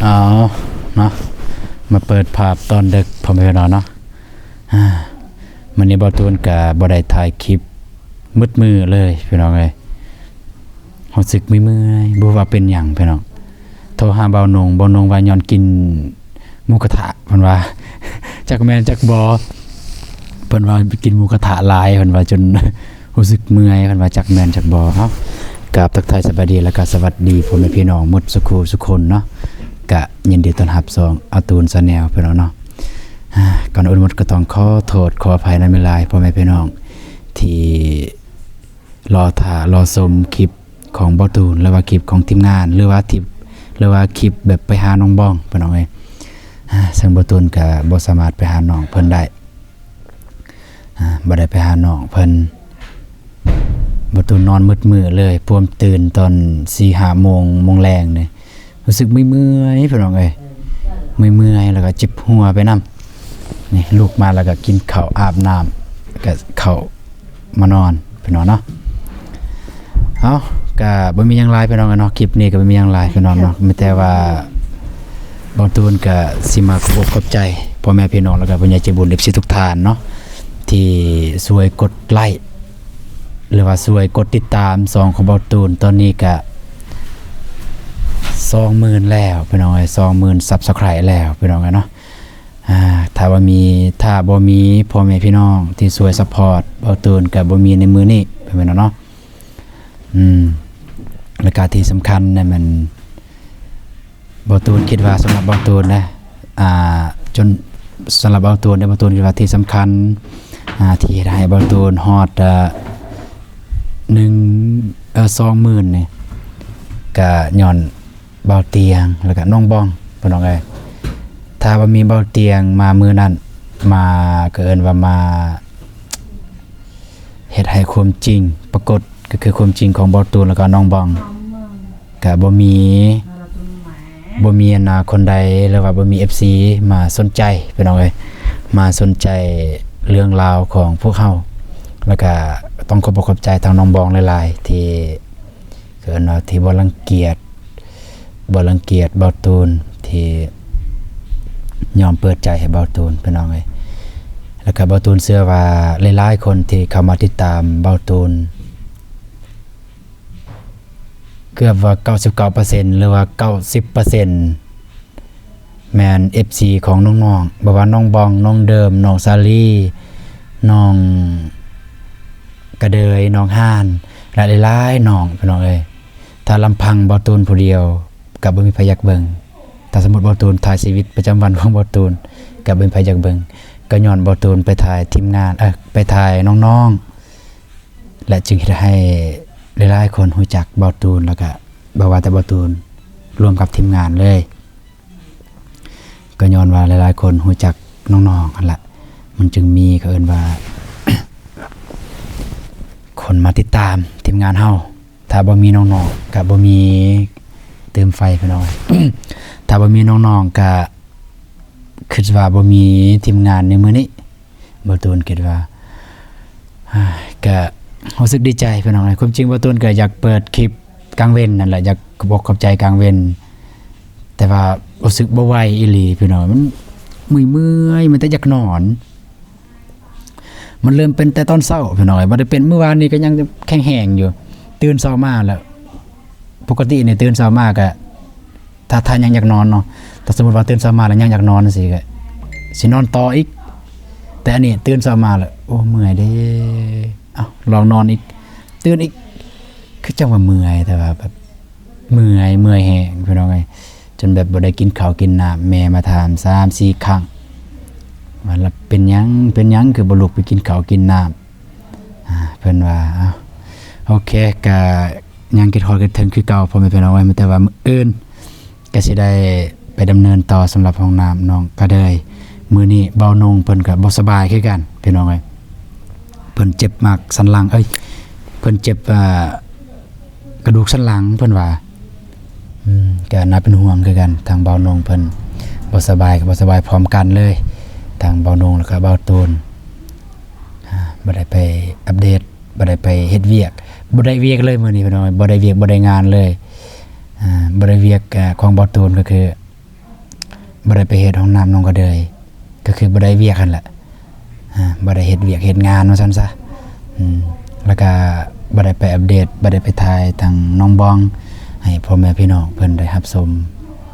เอาเนาะมาเปิดภาพตอนดึกพ่อแม่พี่น้องเนาะมันนี้บ่ตูนก็บ่ได้ถ่ายคลิปมืดมือเลยพี่น้องเอ้ยรู้สึกเมื่อยบ่ว่าเป็นหยังพี่น้องโทรหาเบาหนงว่าย้อนกินหมูกระทะเพิ่นว่า จักแม่นจักบ่เพิ่นว่าไปกินหมูกระทะหลายเพิ่นว่าจน รู้สึกเมื่อยเพิ่นว่าจักแม่นจักบ่เอ้ากราบทักทายสวัสดีแล้วก็สวัสดีพ่อแม่พี่น้องหมดสุขคนเนาะก็ยินดีต้อนรับอาตูนชาแนลพี่น้องเนาะก่อนอื่นหมดก็ต้องขอโทษขออภัยในเวลาพ่อแม่พี่น้องที่รอชมคลิปของบ่ตูนหรือว่าคลิปของทีมงานหรือว่าคลิปแบบไปหาน้องบ้องพี่น้องเอ้ยซึ่งบ่ตูนก็บ่สามารถไปหาน้องเพิ่นได้บ่ได้ไปหาน้องเพิ่นบ่ตูนนอนมืดมื้อเลยพวมตื่นตอน 4-5 โมงแรงนี่รู้สึกเมื่อยพี่น้องเอ้ยเมื่อยแล้วก็เจ็บหัวไปนำนี่ลูกมาแล้วก็กินข้าวอาบน้ำก็เข้ามานอนพี่น้องเนาะเอาก็บ่มีหยังหลายพี่น้องเนาะคลิปนี้ก็บ่มีหยังหลายพี่น้องเนาะมีแต่ว่าบ่ตูนก็สิมาขอบใจพ่อแม่พี่น้องแล้วก็ผู้ใหญ่ใจบุญ FC ทุกท่านเนาะที่ช่วยกดไลค์หรือว่าช่วยกดติดตาม2ของบ่ตูนตอนนี้ก็20,000แล้วพี่น้องเอ้ย 20,000 Subscribe แล้วพี่น้องเนาะถ้าบ่มีพ่อแม่พี่น้องที่ช่วยซัพพอร์ตบ่ตูนก็บ่มีในมื้อนี้พี่น้องเนาะและก็ที่สำคัญเนี่ยมันบ่ตูนคิดว่าสำหรับบ่ตูนนะจนสำหรับบ่ตูนเนี่ยบ่ตูนคิดว่าที่สำคัญที่เฮ็ดให้บ่ตูนฮอด20,000นี่ก็ย้อนเบาเตียงแล้วก็น้องบ้องพี่น้องเอ้ยถ้าว่ามีเบาเตียงมามื้อนั้นมาเกินว่ามาเฮ็ดให้ความจริงปรากฏก็คือความจริงของเบาตูนแล้วก็น้องบ้องก็บ่มีคนใดหรือว่าบ่มี FC มาสนใจพี่น้องเอ้ยมาสนใจเรื่องราวของพวกเฮาแล้วก็ต้องขอบใจทางน้องบ้องหลายๆที่เกินว่าที่บ่รังเกียจเบาตูนที่ยอมเปิดใจให้เบาตูนพี่น้องเอ้ยแล้วก็เบาตูนเชื่อว่าหลายๆคนที่เข้ามาติดตามเบาตูนเกือบว่า 99% หรือว่า 90% แม่น FC ของน้องๆบ่ว่าน้องบองน้องเดิมน้องซาลีน้องกระเดยน้องห่านและหลายๆน้องพี่น้องเอ้ยถ้าลำพังเบาตูนผู้เดียวก็บ่มีไผอยากเบิ่งถ้าสมมุติเบาตูนถ่ายชีวิตประจำวันของเบาตูนก็บ่มีไผอยากเบิ่งก็ย้อนเบาตูนไปถ่ายทีมงานไปถ่ายน้องๆและจึงเฮ็ดให้หลายๆคนรู้จักเบาตูนแล้วก็บ่ว่าแต่เบาตูนรวมกับทีมงานเลยก็ย้อนว่าหลายๆคนรู้จักน้องๆนั่นแหละมันจึงมีเขาเอิ้นว่า คนมาติดตามทีมงานเฮาถ้าบ่มีน้องๆก็บ่มีเติมไฟพี่น้อง ถ้าบ่มีน้องๆก็คิดว่าบ่มีทีมงานในมื้อนี้บ่ตูนคิดว่าก็รู้สึกดีใจพี่น้องความจริงบ่ตูนก็อยากเปิดคลิปกลางเว้นนั่นแหละอยากขอบใจกลางเว้นแต่ว่ารู้สึกบ่ไหวอีหลีพี่น้องมันเมื่อยมันแต่อยากนอนมันเริ่มเป็นแต่ตอนเช้าพี่น้องบ่ได้เป็นเมื่อวานนี้ก็ยังแข็งแรงอยู่ตื่นเช้ามาแล้วปกติเนี่ยตื่นเช้ามาก็ถ้ายังอยากนอนเนาะถ้าสมมุติว่าตื่นเช้ามาแล้วยังอยากนอนจังซี่ก็สินอนต่ออีกแต่อันนี้ตื่นเช้ามาแล้วโอ้เมื่อยเด้ลองนอนอีกตื่นอีกคือจังว่าเมื่อยแต่ว่าแบบเมื่อยแฮงพี่น้องเอ้ยจนแบบบ่ได้กินข้าวกินน้ำแม่มาถาม 3-4 ครั้งว่าแล้วเป็นหยังคือบ่ลุกไปกินข้าวกินน้ำเพิ่นว่าโอเคก็ยังคิดฮอดคิดถึงคือเก่าพ่อแม่พี่น้องไว้แต่ว่ามื้ออื่นก็สิได้ไปดำเนินต่อสำหรับห้องน้ำน้องก็ได้มื้อนี้เบานงเพิ่นก็บ่สบายคือกันพี่น้องเอ้ยเพิ่นเจ็บมากสันหลังเพิ่นเจ็บกระดูกสันหลังเพิ่นว่าก็น่าเป็นห่วงคือกันทางเบานงเพิ่นบ่สบายก็บ่สบายพร้อมกันเลยทางเบานงแล้วก็เบาตูนบ่ได้ไปอัปเดตบ่ได้ไปเฮ็ดเวียกบ่ได้เวียกเลยมื้อนี้พี่น้องบ่ได้เวียกบ่ได้งานเลยบ่ได้เวียกของเบาตูนก็คือ บ่ได้ไปเฮ็ดห้องน้ำน้องก็เลยก็คือบ่ได้เวียกกันแหละบ่ได้เฮ็ดเวียกเฮ็ดงานว่าซั่นซะแล้วก็บ่ได้ไปอัปเดตบ่ได้ไปถ่ายทางน้องบองให้พ่อแม่พี่น้องเพิ่นได้รับชม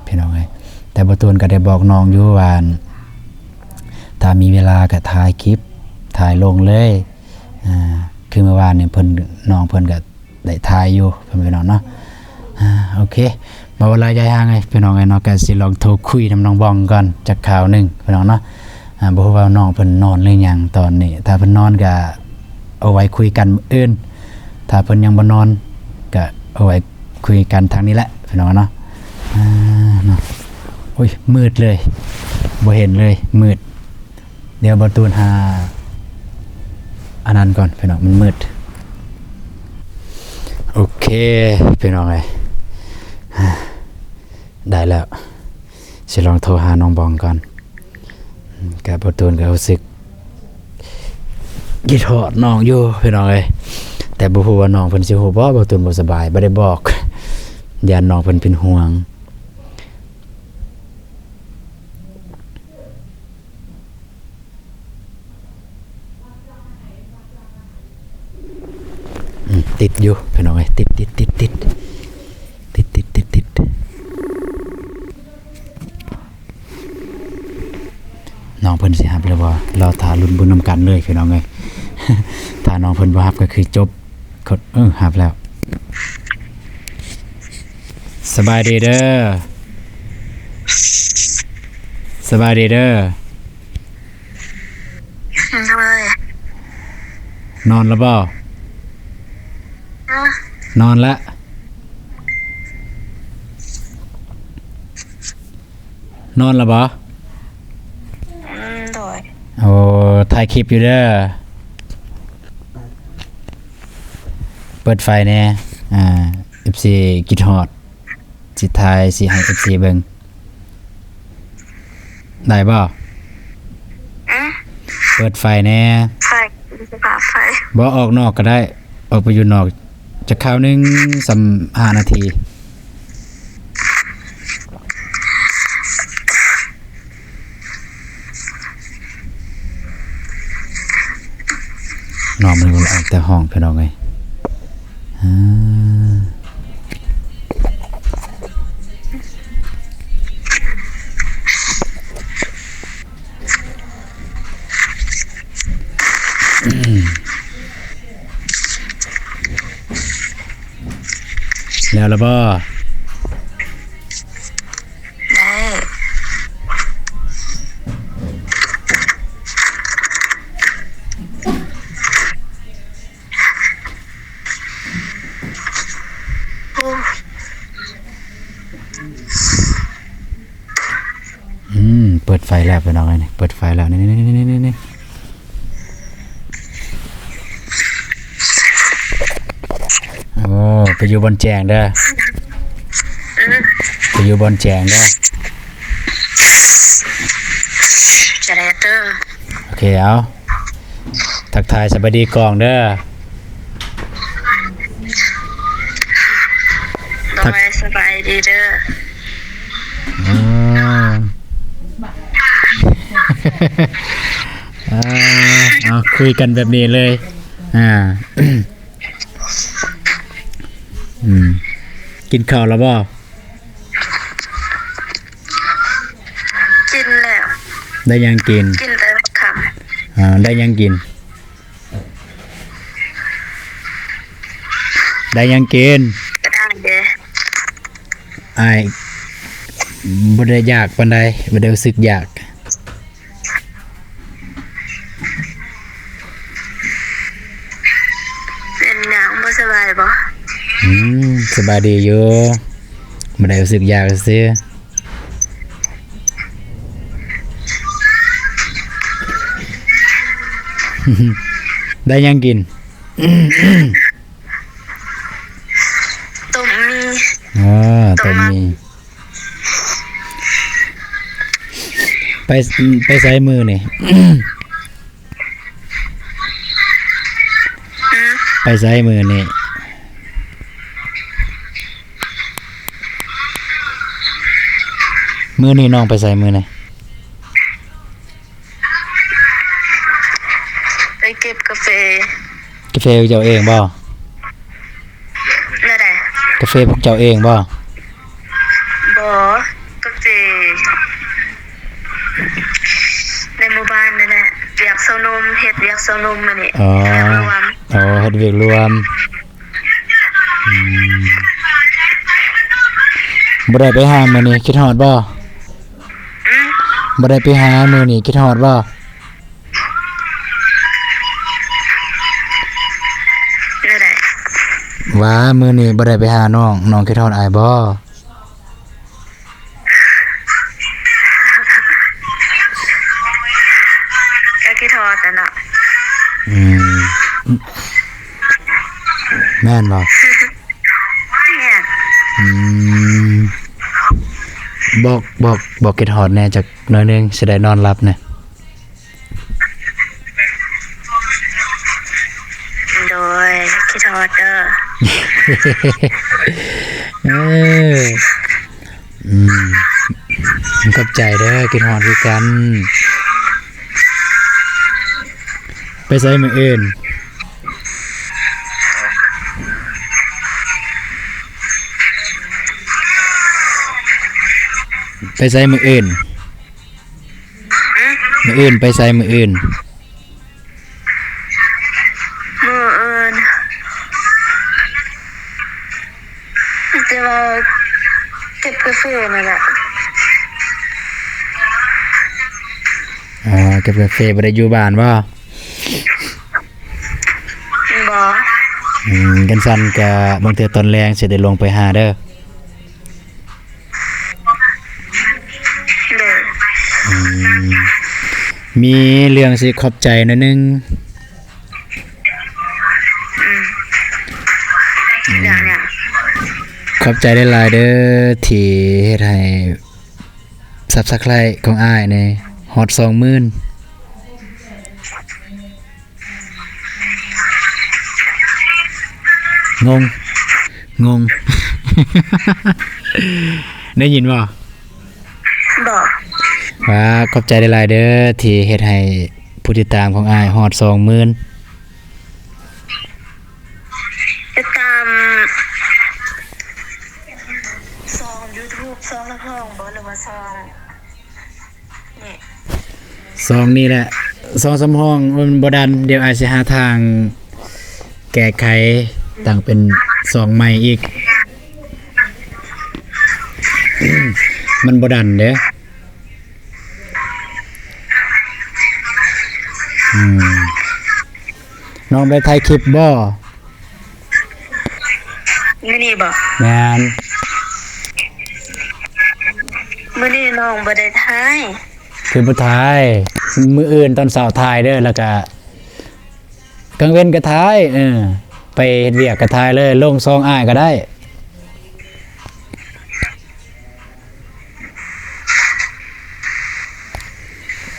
พี่น้องเอ้ยแต่บ่ตูนก็ได้บอกน้องอยู่ว่าถ้ามีเวลาก็ถ่ายคลิปถ่ายลงเลยคือเมื่อวานนี่เพิ่นน้องเพิ่นก็ได้ถ่ายอยู่เพิ่นพี่น้องเนาะโอเคมาเวลายายห่างไงพี่น้องไอ้เนาะก็สิลองโทรคุยนำน้องบองก่อนจักข่าวนึงพี่น้องเนาะบ่ฮู้ว่าน้องเพิ่นนอนหรือยังตอนนี้ถ้าเพิ่นนอนก็เอาไว้คุยกันมื้ออื่นถ้าเพิ่นยังบ่นอนก็เอาไว้คุยกันทางนี้แหละพี่น้องเนาะเนาะโอ้ยมืดเลยบ่เห็นเลยมืดเดี๋ยวบ่ตูนหาอันนั้นก่อนพี่น้องมันมืดโอเคพี่น้องเอ้ยได้แล้วสิลองโทรหาน้องบองก่อนกับบ่ตูนก็รู้สึกคิดฮอดน้องอยู่พี่น้องเอ้ยแต่บ่ฮู้ว่าน้องเพิ่นสิฮู้บ่ตูนบ่สบายบ่ได้บอกย่านน้องเพิ่นเป็นห่วงติดอยู่พี่น้องเอ้ยติดน้องเพิ่นสิรับแล้วบ่รอท่าลุ้นบุญนำกันเลยพี่น้องเอ้ย ถ้าน้องเพิ่นบ่รับก็คือจบรับแล้วสบายดีเด้อสบายดีเด้อนอนแล้วบ่นอนละนอนแล้วบ่โดยโอ้ถ่ายคลิปอยู่เด้อเปิดไฟแน่FC กิดฮอดสิถ่ายสิให้ FC เบิ่งได้บ่เปิดไฟแน่ไฟไฟบ่ออกนอกก็ได้ออกไปอยู่นอกจะคราวนึง5นาทีนอนมันออกแต่ห้องพี่น้องไงแล้วบ่ได้เปิดไฟแล้วพี่น้องไงเปิดไฟแล้วนี่โอ้ไปอยู่บนแจงเด้อไปอยู่บนแจงเด้อจะได้เตอร์โอเคเอาทักทายสวัสดีกองเด้อสบายดีเด้อเอาคุยกันแบบนี้เลยกินข้าวแล้วบ่กินแล้วได้ยังกินแต่ค่ได้ยังกินได้ยังกินก็ได้เด้อบ่ได้อยากปานใดบ่ได้รู้สึกอยากเป็นหยังบ่สบายบ่สบายดีอยู่บ่ได้รู้สึกอยากซื่อได้ยังกินต้มมีต้มมีไปใส่มือนี่ไปใส่มือนี่ มื้อนี้น้องไปใส่มื้อไหน ไปเก็บกาแฟ กาแฟเจ้าเองบ่ นั่นแหละ กาแฟพวกเจ้าเองบ่ บ่กาแฟในหมู่บ้านนั่นแหละเวียกเซานมเฮ็ดเวียกเซานมมานี่ อ๋อ เวียกรวม อ๋อเฮ็ดเวียกรวมอืมบ่ได้ไปหามื้อนี้คิดฮอดบ่ อืม บ่ได้ไปหามื้อนี้คิดฮอดบ่ นั่นแหละ ว่ามื้อนี้บ่ได้ไปหาน้องคิดฮอดอ้ายบ่ ก็คิดทอดนั่นน่ะ อืมแม่นบ่ เนี่ย อืมบอกคิดฮอดแหน่จักหน่อยหนึงสิได้นอนหลับแหน่ โดยคิดทอดเด้อ เอออืมขอบใจเด้อคิดฮอดคือกัน ไปใส่มื้ออื่นไปใส่มื้ออื่น อืม มื้ออื่นไปใส่มื้ออื่น มื้ออื่นจะว่าเก็บกาแฟนั่นแหละ เก็บกาแฟบ่ได้อยู่บ้านบ่ บ่ กันสั่นก็บางเทื่อตอนแรงสิได้ลงไปหาเด้อ เด้อ มีเรื่องสิขอบใจหน่อยหนึง อย่างเนี้ย ขอบใจหลายๆเด้อที่เฮ็ดให้Subscribe ของอ้ายนี่ฮอด 20,000 งง ได้ยินบ่ บ่ ว่าขอบใจหลายๆเด้อที่เฮ็ดให้ผู้ติดตามของอ้ายฮอด 20,000 ติดตามซอง YouTube ซองละห้องบ่หรือว่าซองนี่ ซองนี่แหละ2-3ห้องมันบ่ดันเดี๋ยวอ้ายสิหาทางแก้ไขตั้งเป็นซองใหม่อีก มันบ่ดันเด้น้องไปถ่ายคลิปบ่ มื้อนี้บ่ แม่น มื้อนี้น้องบ่ได้ถ่าย คือบ่ถ่ายมื้ออื่นตอนเช้าถ่ายเด้อแล้วก็กลางเว้นก็ถ่ายไปเฮ็ดเวียกก็ถ่ายเลยลงซองอ้ายก็ได้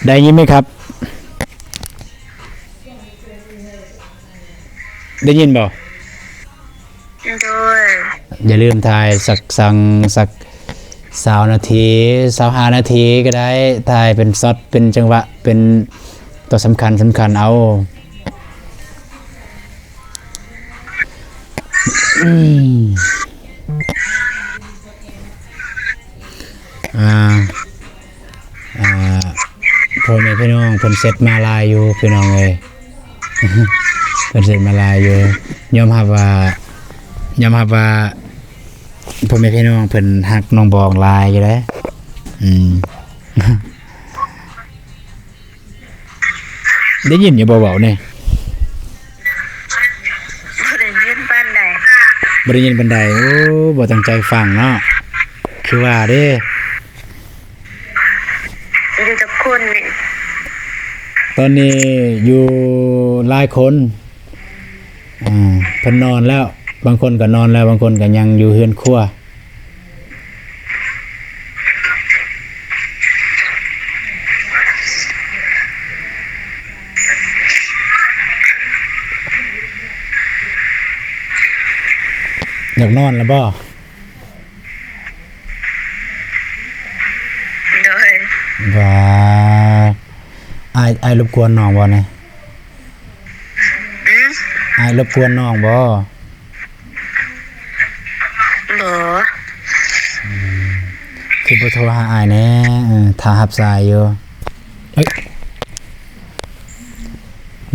ได้ยินไหมครับ ได้ยินบ่ โดย อย่าลืมถ่ายสัก20นาที25นาทีก็ได้ถ่ายเป็นช็อตเป็นจังหวะเป็นตัวสำคัญเอาพ่อแม่พี่น้องเพิ่นเสร็จมาลายอยู่พี่น้องเอ้ย เพิ่นเสร็จมาลายอยู่ยอมรับว่าพ่อแม่พี่น้องเพิ่นฮักน้องบองลายอยู่เด้ได้ยินอยู่เบาๆนี่ บ่ได้ยินปานใด บ่ได้ยินปานใดโอ้บ่ตั้งใจฟังเนาะคือว่าเด้ อยู่กับคนนี่ ตอนนี้อยู่หลายคนเพิ่นนอนแล้วบางคนก็นอนแล้วบางคนก็ยังอยู่เฮือนครัวอยากนอนแล้วบ่ ว่าอายรบกวนน้องบ่เนี่ย อืม อายรบกวนน้องบ่ บ่ คือบ่โทรหาอายแหน่ถ้ารับสายอยู่เอ้ย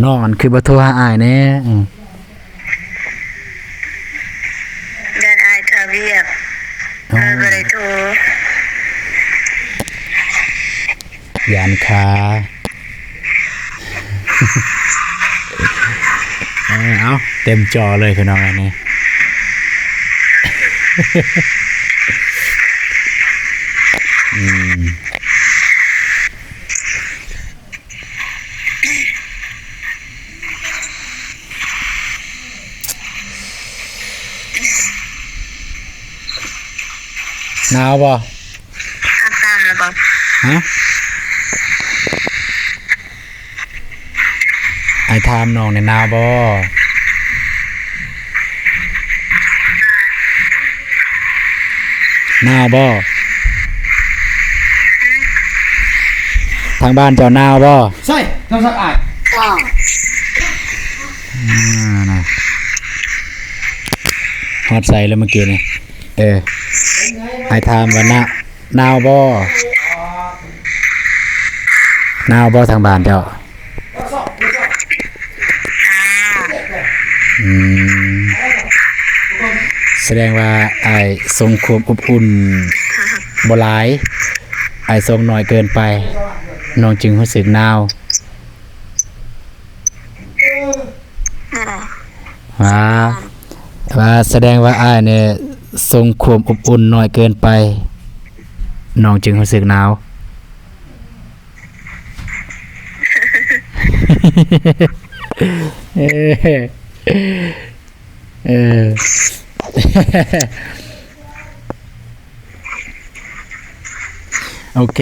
น้องอันคือบ่โทรหาอายแหน่ยันอายทาเวียกบ่ได้โทร ยานคา เอาเต็มจอเลยพี่น้องอันนี้ หนาวบ่ อาบน้ำแล้วบ่ ฮะไอ้ถามน้องในหนาวบ่หนาวบ่ทางบ้านเจ้าหนาวบ่ ใช่ต้องสักอ่าน ว้าว นะฮอดใส่แล้วเมื่อกี้นี่ไอ้ถามว่าหนาวบ่หนาวบ่ทางบ้านเจ้าแสดงว่าไอ้ทรงความอบอุ่นบ่หลายไอ้ทรงน้อยเกินไปน้องจึงรู้สึกหนาวว่าแสดงว่าอ้ายเนี่ยทรงความอบอุ่นน้อยเกินไปน้องจึงรู้สึกหนาว เออเออ โอเค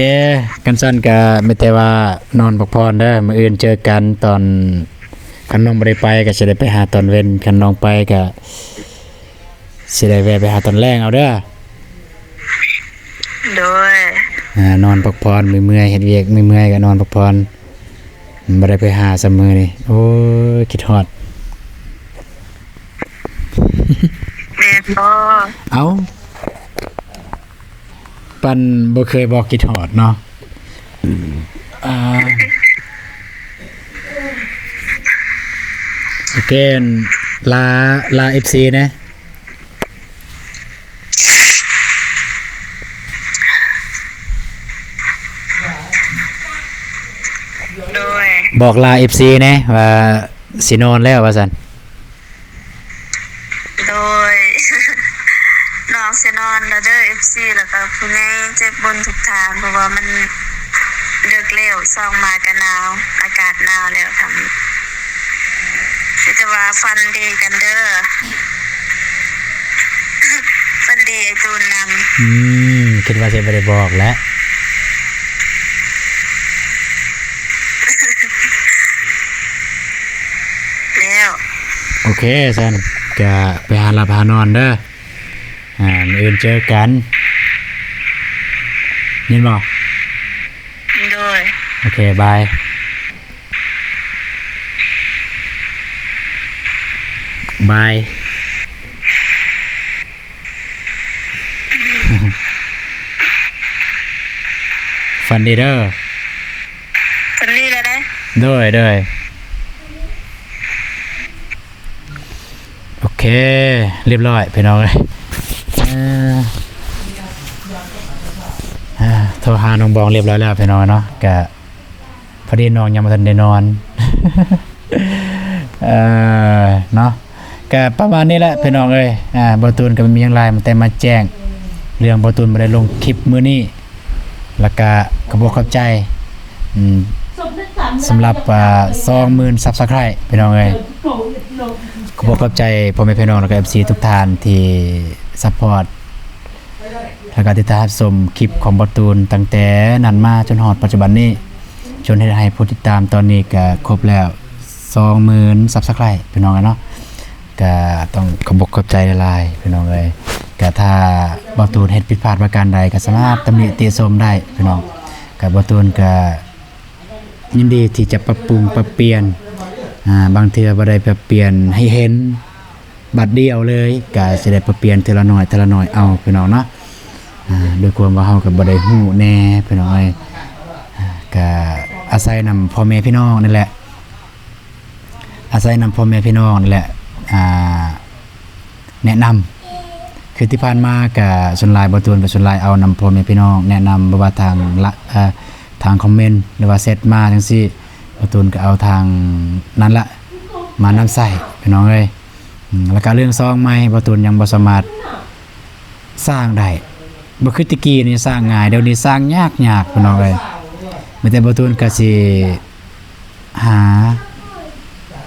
กันสั้นก็ไม่แต่ว่านอนพักผ่อนเด้อมื้ออื่นเจอกันตอนคันน้องบ่ได้ไปก็สิได้ไปหาตอนเว้นคันน้องไปก็สิได้แวะไปหาตอนแรงเอาเด้อ โดย นอนพักผ่อนเมื่อยๆเฮ็ดเวียกเมื่อยๆก็นอนพักผ่อนบ่ได้ไปหาซัมมื้อนี่โอ้ยคิดฮอด แม่พ่อ เอ้าปันบ่เคยบอกคิดฮอดเนาะโอเคลา FC นะ โดย บอกลา FC นะว่าสินอนแล้วว่าซั่น โดย น้องสินอนแล้วเด้อ FC แล้วก็ผู้ใหญ่เจ็บบุญทุกทางเพราะว่ามันเลิกแล้วซองมาก็หนาวอากาศหนาวแล้วทำแต่ว่าฟันดีกันเด้อ ฟันดีไอ้ตูนนำ คิดว่าสิบ่ได้บอกแล้ว แล้ว โอเคซั่นก็ไปหาหลับหานอนเด้อมื้ออื่นเจอกันยินบ่ โดย โอเคบายบาย ฟันดีเด้อ ฟันดีแล้วได้ ด้วยโอเคเรียบร้อยพี่น้องเลยโทรหาน้องบองเรียบร้อยแล้วพี่น้องเนาะกะพอดีน้องยังไม่ทันได้นอน เนาะก็ประมาณนี้แหละพี่น้องเอ้ยบอตูนก็มีอย่างไรมันแต่มาแจ้งเรื่องบอตูนบ่ได้ลงคลิปมื้อนี้แล้วก็ขอบคุณใจสำหรับ20,000 Subscribe พี่น้องเอ้ยขอบคุณใจพ่อแม่พี่น้องแล้วก็ FC ทุกท่านที่ซัพพอร์ตแล้วก็ติดตามชมคลิปของบอตูนตั้งแต่นั้นมาจนฮอดปัจจุบันนี้จนให้ผู้ติดตามตอนนี้ก็ครบแล้ว20,000 Subscribe พี่น้องเนาะก็ต้องขอบใจหลายๆพี่น้องเอ้ยก็ถ้าบ่ตูนเฮ็ดผิดพลาดประการใดก็สามารถตำหนิติชมได้พี่น้อง กับบ่ตูนก็ยินดีที่จะปรับปรุงปรับเปลี่ยนบางเทื่อบ่ได้ปรับเปลี่ยนให้เห็นบัดเดียวเลยก็สิได้ปรับเปลี่ยนทีละหน่อยเอาพี่น้องเนาะด้วยความว่าเฮาก็บ่ได้ฮู้แน่พี่น้องเอ้ยก็อาศัยนำพ่อแม่พี่น้องนี่แหละอาศัยนำพ่อแม่พี่น้องนี่แหละแนะนำคือที่ผ่านมาก็ส่วนหลายบ่ตูนก็ส่วนหลายเอานำพ่อแม่พี่น้องแนะนำบ่ว่าทางทางคอมเมนต์หรือว่าเซตมาจังซี่บ่ตูนก็เอาทางนั้นละมานำใส่พี่น้องเอ้ยแล้วก็เรื่องซองใหม่บ่ตูนยังบ่สามารถสร้างได้บ่คือแตะกี้นี่สร้างง่ายเดี๋ยวนี้สร้างยากพี่น้องเอ้ยมีแต่บ่ตูนก็สิหา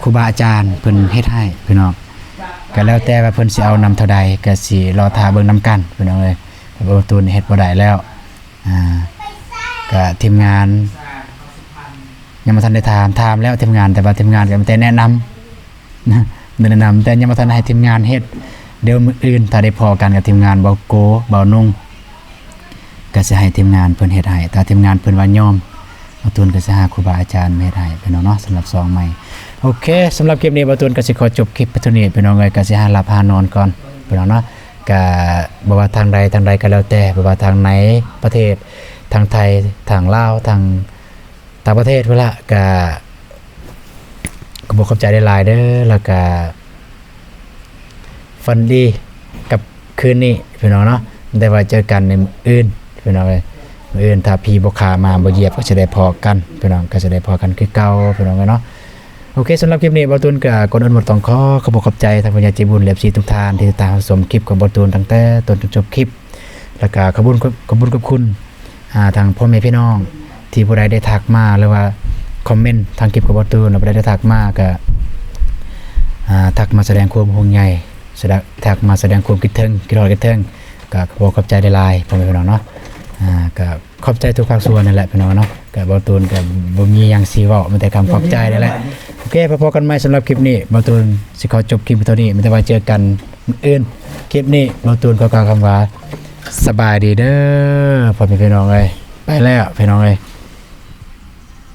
ครูบาอาจารย์เพิ่นเฮ็ดให้พี่น้องก็แล้วแต่ว่าเพิ่นสิเอานำเท่าใดก็สิรอท่าเบิ่งนํกันพี่น้องเอ้ยบ่ตูนเฮ็ดบ่ได้แล้วก็ทีมงานยังบ่ทันได้ถามแล้วทีมงานแต่ว่าทีมงานก็มีแต่แนะนำแนะนำแต่ยังบ่ทันให้ทีมงานเฮ็ดเดี๋ยวมื้ออื่นถ้าได้พอกันกับทีมงานเบาโกเบานุ่งก็สิให้ทีมงานเพิ่นเฮ็ดให้ถ้าทีมงานเพิ่นว่ายอมบ่ตูนก็สิหาครูบาอาจารย์มาเฮ็ดให้พี่น้องเนาะสำหรับซองใหม่โอเคสำหรับคลิปนี้บ่ตูนก็สิขอจบคลิปไปเท่านี้พี่น้องเอ้ยก็สิหาหลับหานอนก่อนพี่น้องเนาะก็บ่ว่าทางใดก็แล้วแต่บ่ว่าทางไหนประเทศทางไทยทางลาวทางต่างประเทศพุ่นละก็บ่เข้าใจได้หลายเด้อแล้วก็ฟันดีกับคืนนี้พี่น้องเนาะได้ว่าเจอกันในมื้ออื่นพี่น้องเอ้ยมื้ออื่นถ้าพี่บ่ขามาบ่เหยียบก็จะได้พอกันพี่น้องก็จะได้พอกันคือเก่าพี่น้องเนาะโอเคสำหรับคลิปนี้บ่ตูนก็ก่อนอื่นหมดต้องขอบใจทางผู้ใหญ่ใจบุญและพี่ทุกท่านที่ติดตามรับชมคลิปของบ่ตูนตั้งแต่ต้นจนจบคลิปแล้วก็ขอบคุณทางพ่อแม่พี่น้องที่ผู้ใดได้ทักมาหรือว่าคอมเมนต์ทางคลิปของบ่ตูนผู้ใดได้ทักมาก็ทักมาแสดงความห่วงใยทักมาแสดงความคิดถึงก็ขอบใจได้หลายพ่อแม่พี่น้องเนาะก็ขอบใจทุกภาคส่วนนั่นแหละพี่น้องเนาะก็บ่ตูนก็บ่มีหยังสิเว้ามีแต่คำขอบใจนั่นแหละโอเคพบกันใหม่สำหรับคลิปนี้บ่ตูนสิขอจบคลิปเท่านี้มีแต่ว่าเจอกันอื่นคลิปนี้บ่ตูนก็กล่าวคำว่าสบายดีเด้อพ่อแม่พี่น้องเอ้ยไปแล้วพี่น้องเอ้ย